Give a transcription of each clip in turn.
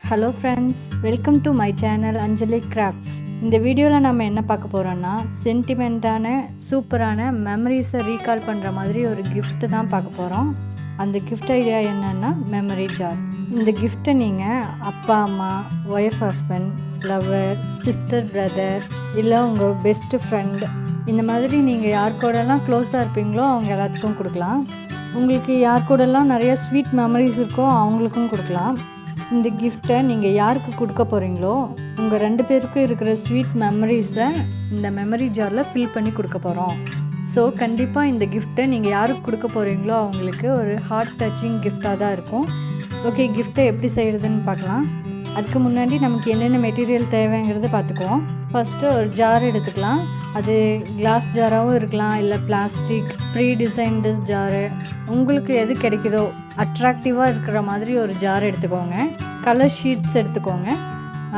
Hello friends, welcome to my channel Anjali Crafts. இந்த வீடியோல நம்ம என்ன பார்க்க போறோம்னா சென்டிமெண்டான சூப்பரான மெமரிஸை ரீகால் பண்ற மாதிரி ஒரு gift தான் பார்க்க போறோம். அந்த gift ஐடியா என்னன்னா மெமரி ஜார். இந்த gift நீங்க அப்பா அம்மா, wife husband, lover, sister brother இல்ல உங்க பெஸ்ட் ஃப்ரெண்ட் இந்த மாதிரி நீங்க யார் கூடலாம் க்ளோஸா இருப்பீங்களோ அவங்க எல்லாத்துக்கும் கொடுக்கலாம். உங்களுக்கு யார் கூடலாம் நிறைய ஸ்வீட் மெமரிஸ் இருக்கோ அவங்களுக்கும் கொடுக்கலாம். இந்த கிஃப்ட்டை நீங்கள் யாருக்கு கொடுக்க போகிறீங்களோ உங்கள் 2 பேருக்கும் இருக்கிற ஸ்வீட் மெமரிஸை இந்த மெமரி ஜாரில் ஃபில் பண்ணி கொடுக்க போகிறோம். ஸோ கண்டிப்பாக இந்த கிஃப்ட்டை நீங்கள் யாருக்கு கொடுக்க போகிறீங்களோ அவங்களுக்கு ஒரு ஹார்ட் டச்சிங் கிஃப்டாக தான் இருக்கும். ஓகே, கிஃப்ட்டை எப்படி செய்கிறதுன்னு பார்க்கலாம். அதுக்கு முன்னாடி நமக்கு என்னென்ன மெட்டீரியல் தேவைங்கிறத பார்த்துக்குவோம். ஃபஸ்ட்டு ஒரு ஜார் எடுத்துக்கலாம். அது கிளாஸ் ஜாராகவும் இருக்கலாம், இல்லை பிளாஸ்டிக் ப்ரீ டிசைன்டு ஜாரு, உங்களுக்கு எது கிடைக்குதோ அட்ராக்டிவாக இருக்கிற மாதிரி ஒரு ஜார் எடுத்துக்கோங்க. கலர் ஷீட்ஸ் எடுத்துக்கோங்க.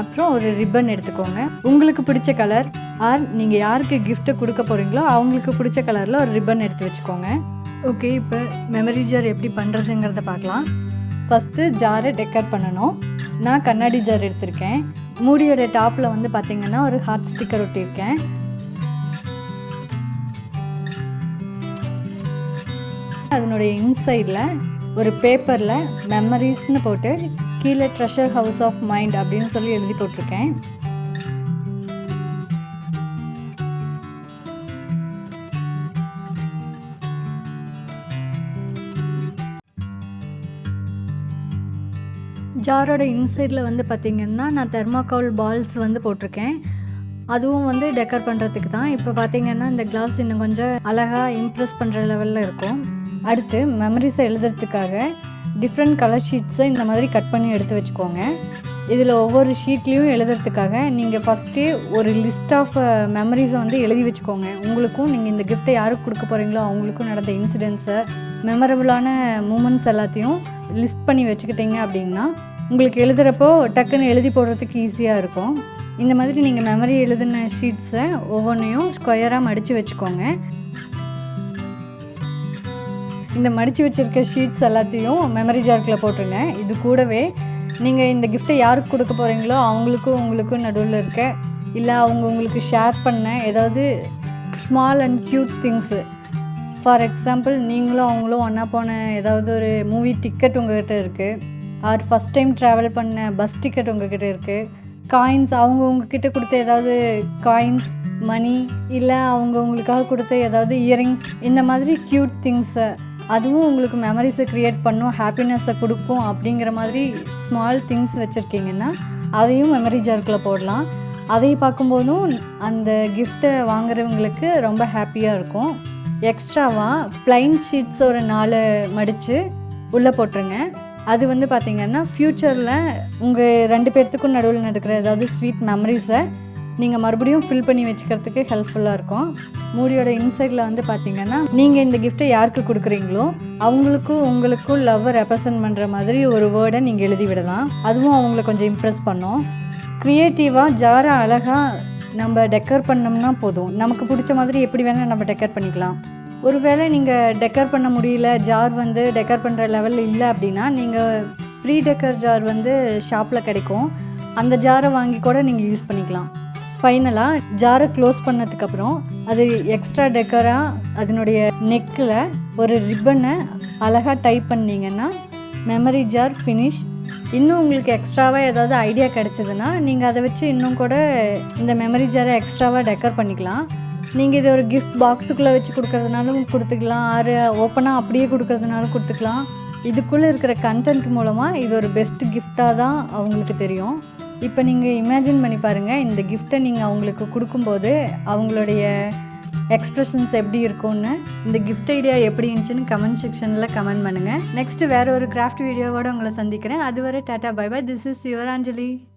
அப்புறம் ஒரு ரிப்பன் எடுத்துக்கோங்க. உங்களுக்கு பிடிச்ச கலர் ஆர் நீங்கள் யாருக்கு கிஃப்ட்டை கொடுக்க போகிறீங்களோ அவங்களுக்கு பிடிச்ச கலரில் ஒரு ரிப்பன் எடுத்து வச்சுக்கோங்க. ஓகே, இப்போ மெமரி ஜார் எப்படி பண்ணுறதுங்கிறத பார்க்கலாம். ஃபஸ்ட்டு ஜாரை டெக்கர் பண்ணணும். நான் கண்ணாடி ஜார் எடுத்திருக்கேன். மூடியோட டாப்பில் வந்து பார்த்திங்கன்னா ஒரு ஹார்ட் ஸ்டிக்கர் ஒட்டியிருக்கேன். அதனுடைய இன்சைடில் ஒரு பேப்பரில் மெமரிஸ்னு போட்டு கீழே ட்ரெஷர் ஹவுஸ் ஆஃப் மைண்ட் அப்படின்னு சொல்லி எழுதி போட்டிருக்கேன். ஜாரோட இன்சைடில் வந்து பார்த்திங்கன்னா நான் தெர்மாக்கோல் பால்ஸ் வந்து போட்டிருக்கேன். அதுவும் வந்து டெக்கர் பண்ணுறதுக்கு தான். இப்போ பார்த்திங்கன்னா இந்த கிளாஸ் இன்னும் கொஞ்சம் அழகாக இம்ப்ரெஸ் பண்ணுற லெவலில் இருக்கும். அடுத்து மெமரிஸை எழுதுறதுக்காக டிஃப்ரெண்ட் கலர் ஷீட்ஸை இந்த மாதிரி கட் பண்ணி எடுத்து வச்சுக்கோங்க. இதில் ஒவ்வொரு ஷீட்லேயும் எழுதுறதுக்காக நீங்கள் ஃபஸ்ட்டே ஒரு லிஸ்ட் ஆஃப் மெமரிஸை வந்து எழுதி வச்சுக்கோங்க. உங்களுக்கும் நீங்கள் இந்த கிஃப்ட்டை யாருக்கு கொடுக்க போகிறீங்களோ அவங்களுக்கும் நடந்த இன்சிடென்ட்ஸை, மெமரபுளான மூமெண்ட்ஸ் எல்லாத்தையும் லிஸ்ட் பண்ணி வச்சுக்கிட்டீங்க அப்படின்னா உங்களுக்கு எழுதுகிறப்போ டக்குன்னு எழுதி போடுறதுக்கு ஈஸியாக இருக்கும். இந்த மாதிரி நீங்கள் மெமரி எழுதின ஷீட்ஸை ஒவ்வொன்றையும் ஸ்கொயராக மடித்து வச்சுக்கோங்க. இந்த மடித்து வச்சுருக்க ஷீட்ஸ் எல்லாத்தையும் மெமரி ஜார்க்கில் போட்டுருங்க. இது கூடவே நீங்கள் இந்த கிஃப்ட்டை யாருக்கு கொடுக்க போகிறீங்களோ அவங்களுக்கும் உங்களுக்கும் நடுவில் இருக்க இல்லை அவங்க உங்களுக்கு ஷேர் பண்ண ஏதாவது small and cute things, for example நீங்களும் அவங்களும் ஒன்றா போன ஏதாவது ஒரு மூவி டிக்கெட் உங்கள்கிட்ட இருக்குது, ஆர் ஃபஸ்ட் டைம் ட்ராவல் பண்ண பஸ் டிக்கெட் உங்கள்கிட்ட இருக்குது, காயின்ஸ் அவங்க உங்ககிட்ட கொடுத்த ஏதாவது காயின்ஸ், மணி, இல்லை அவங்க உங்களுக்காக கொடுத்த ஏதாவது இயரிங்ஸ், இந்த மாதிரி க்யூட் திங்ஸை, அதுவும் உங்களுக்கு மெமரிஸை க்ரியேட் பண்ணும், ஹாப்பினஸை கொடுக்கும் அப்படிங்கிற மாதிரி ஸ்மால் திங்ஸ் வச்சுருக்கீங்கன்னா அதையும் மெமரி ஜார்க்கில் போடலாம். அதை பார்க்கும்போதும் அந்த கிஃப்ட்டை வாங்குறவங்களுக்கு ரொம்ப ஹாப்பியாக இருக்கும். எக்ஸ்ட்ராவாக ப்ளைன் ஷீட்ஸ் ஒரு 4 மடித்து உள்ளே போட்டுருங்க. அது வந்து பார்த்திங்கன்னா ஃப்யூச்சரில் உங்கள் 2 பேர்த்துக்கும் நடுவில் நடக்கிற ஏதாவது ஸ்வீட் மெமரிஸை நீங்கள் மறுபடியும் ஃபில் பண்ணி வச்சுக்கிறதுக்கு ஹெல்ப்ஃபுல்லாக இருக்கும். மூடியோட இன்சைடில் வந்து பார்த்திங்கன்னா நீங்கள் இந்த கிஃப்ட்டை யாருக்கு கொடுக்குறீங்களோ அவங்களுக்கும் உங்களுக்கும் லவ்வை ரெப்ரசன்ட் பண்ணுற மாதிரி ஒரு வேர்டை நீங்கள் எழுதி விடலாம். அதுவும் அவங்கள கொஞ்சம் இம்ப்ரெஸ் பண்ணும். க்ரியேட்டிவாக ஜாரை அழகாக நம்ம டெக்கர் பண்ணோம்னா போதும். நமக்கு பிடிச்ச மாதிரி எப்படி வேணால் நம்ம டெக்கர் பண்ணிக்கலாம். ஒருவேளை நீங்கள் டெக்கர் பண்ண முடியல, ஜார் வந்து டெக்கர் பண்ணுற லெவலில் இல்லை அப்படின்னா நீங்கள் ப்ரீ டெக்கர் ஜார் வந்து ஷாப்பில் கிடைக்கும். அந்த ஜாரை வாங்கி கூட நீங்கள் யூஸ் பண்ணிக்கலாம். ஃபைனலாக ஜாரை க்ளோஸ் பண்ணதுக்கப்புறம் அது எக்ஸ்ட்ரா டெக்கராக அதனுடைய நெக்கில் ஒரு ரிப்பனை அழகாக டைப் பண்ணிங்கன்னா மெமரி ஜார் ஃபினிஷ். இன்னும் உங்களுக்கு எக்ஸ்ட்ராவாக ஏதாவது ஐடியா கிடச்சிதுன்னா நீங்கள் அதை வச்சு இன்னும் கூட இந்த மெமரி ஜாரை எக்ஸ்ட்ராவாக டெக்கர் பண்ணிக்கலாம். நீங்கள் இதை ஒரு கிஃப்ட் பாக்ஸுக்குள்ளே வச்சு கொடுக்கறதுனாலும் கொடுத்துக்கலாம், ஆறு ஓப்பனாக அப்படியே கொடுக்கறதுனாலும் கொடுத்துக்கலாம். இதுக்குள்ளே இருக்கிற கண்டென்ட் மூலமாக இது ஒரு பெஸ்ட் கிஃப்டாக தான் அவங்களுக்கு தெரியும். இப்போ நீங்கள் இமேஜின் பண்ணி பாருங்கள், இந்த கிஃப்ட்டை நீங்கள் அவங்களுக்கு கொடுக்கும்போது அவங்களுடைய எக்ஸ்ப்ரெஷன்ஸ் எப்படி இருக்கும்னு. இந்த கிஃப்ட் ஐடியா எப்படி இருந்துச்சுன்னு கமெண்ட் செக்ஷனில் கமெண்ட் பண்ணுங்கள். நெக்ஸ்ட்டு வேறு ஒரு கிராஃப்ட் வீடியோவோடு உங்களை சந்திக்கிறேன். அதுவரை tata bye bye. This is your Anjali.